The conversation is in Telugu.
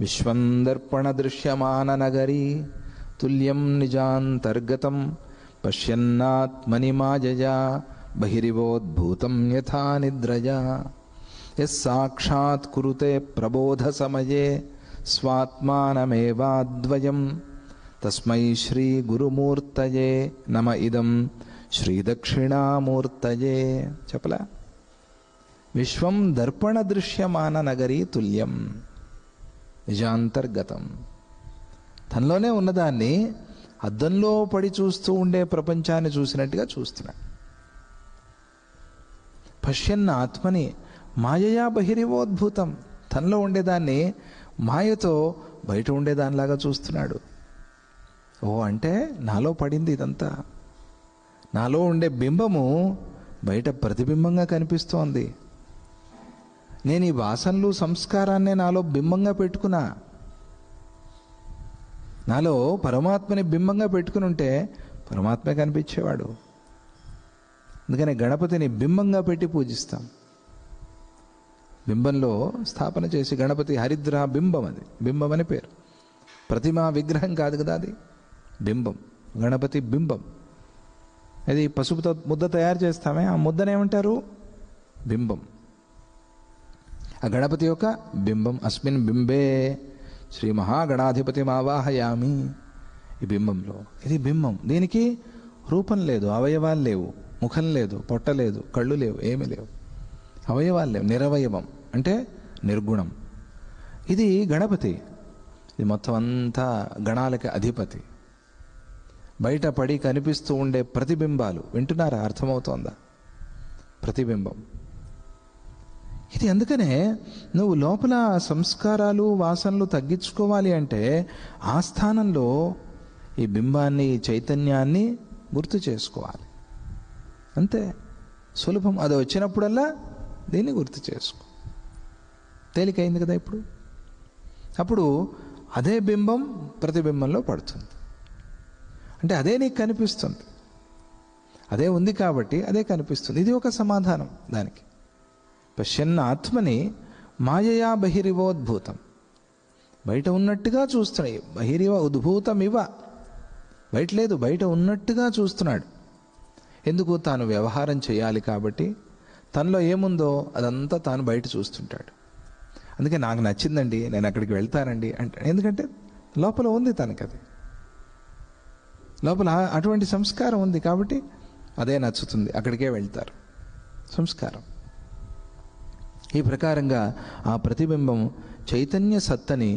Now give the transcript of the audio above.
విశ్వం దర్పణ దృశ్యమాన నగరీ తుల్యం నిజాంతర్గతం పశ్యన్నాత్మని మాయయా బహిరివోద్భూతం యథా నిద్రయా యస్సాక్షాత్ కురుతే ప్రబోధ సమయే స్వాత్మానమేవాద్వయం తస్మై శ్రీ గురుమూర్తయే నమ ఇదం శ్రీ దక్షిణామూర్తయే. చెప్పలా? విశ్వం దర్పణ దృశ్యమాన నగరీ తుల్యం నిజాంతర్గతం. తనలోనే ఉన్నదాన్ని అద్దంలో పడి చూస్తూ ఉండే ప్రపంచాన్ని చూసినట్టుగా చూస్తున్నాడు. పశ్యన్న ఆత్మని మాయయా బహిరివోద్భూతం. తనలో ఉండేదాన్ని మాయతో బయట ఉండేదానిలాగా చూస్తున్నాడు. ఓ అంటే నాలో పడింది ఇదంతా. నాలో ఉండే బింబము బయట ప్రతిబింబంగా కనిపిస్తోంది. నేను ఈ వాసనలు సంస్కారాన్నే నాలో బింబంగా పెట్టుకున్నా. నాలో పరమాత్మని బింబంగా పెట్టుకుని ఉంటే పరమాత్మే కనిపించేవాడు. అందుకని గణపతిని బింబంగా పెట్టి పూజిస్తాం. బింబంలో స్థాపన చేసి గణపతి హరిద్ర బింబం, అది బింబం అని పేరు. ప్రతిమా విగ్రహం కాదు కదా, అది బింబం. గణపతి బింబం. అది పసుపుతో ముద్ద తయారు చేస్తామే, ఆ ముద్దనేమంటారు? బింబం. ఆ గణపతి యొక్క బింబం. అస్మిన్ బింబే శ్రీ మహాగణాధిపతి ఆవాహయామి. ఈ బింబంలో ఇది బింబం. దీనికి రూపం లేదు, అవయవాలు లేవు, ముఖం లేదు, పొట్ట లేదు, కళ్ళు లేవు, ఏమీ లేవు, అవయవాలు లేవు. నిరవయవం అంటే నిర్గుణం. ఇది గణపతి. ఇది మొత్తం అంతా గణాలకి అధిపతి. బయట పడి కనిపిస్తూ ఉండే ప్రతిబింబాలు వింటున్నారా? అర్థమవుతోందా? ప్రతిబింబం ఇది. అందుకనే నువ్వు లోపల సంస్కారాలు వాసనలు తగ్గించుకోవాలి అంటే ఆ స్థానంలో ఈ బింబాన్ని, చైతన్యాన్ని గుర్తు చేసుకోవాలి. అంతే, సులభం. అది వచ్చినప్పుడల్లా దీన్ని గుర్తు చేసుకో. తేలికైంది కదా ఇప్పుడు. అప్పుడు అదే బింబం ప్రతిబింబంలో పడుతుంది. అంటే అదే నీకు కనిపిస్తుంది. అదే ఉంది కాబట్టి అదే కనిపిస్తుంది. ఇది ఒక సమాధానం దానికి. పశ్యన్న ఆత్మని మాయయా బహిరివోద్భూతం. బయట ఉన్నట్టుగా చూస్తున్నాయి. బహిరివ ఉద్భూతం ఇవ. బయట లేదు, బయట ఉన్నట్టుగా చూస్తున్నాడు. ఎందుకు? తాను వ్యవహారం చేయాలి కాబట్టి. తనలో ఏముందో అదంతా తాను బయట చూస్తుంటాడు. అందుకే నాకు నచ్చిందండి, నేను అక్కడికి వెళ్తానండి అంటే, ఎందుకంటే లోపల ఉంది తనకది. లోపల అటువంటి సంస్కారం ఉంది కాబట్టి అదే నచ్చుతుంది, అక్కడికే వెళ్తారు. సంస్కారం. ఈ ప్రకారంగా ఆ ప్రతిబింబం చైతన్య సత్తని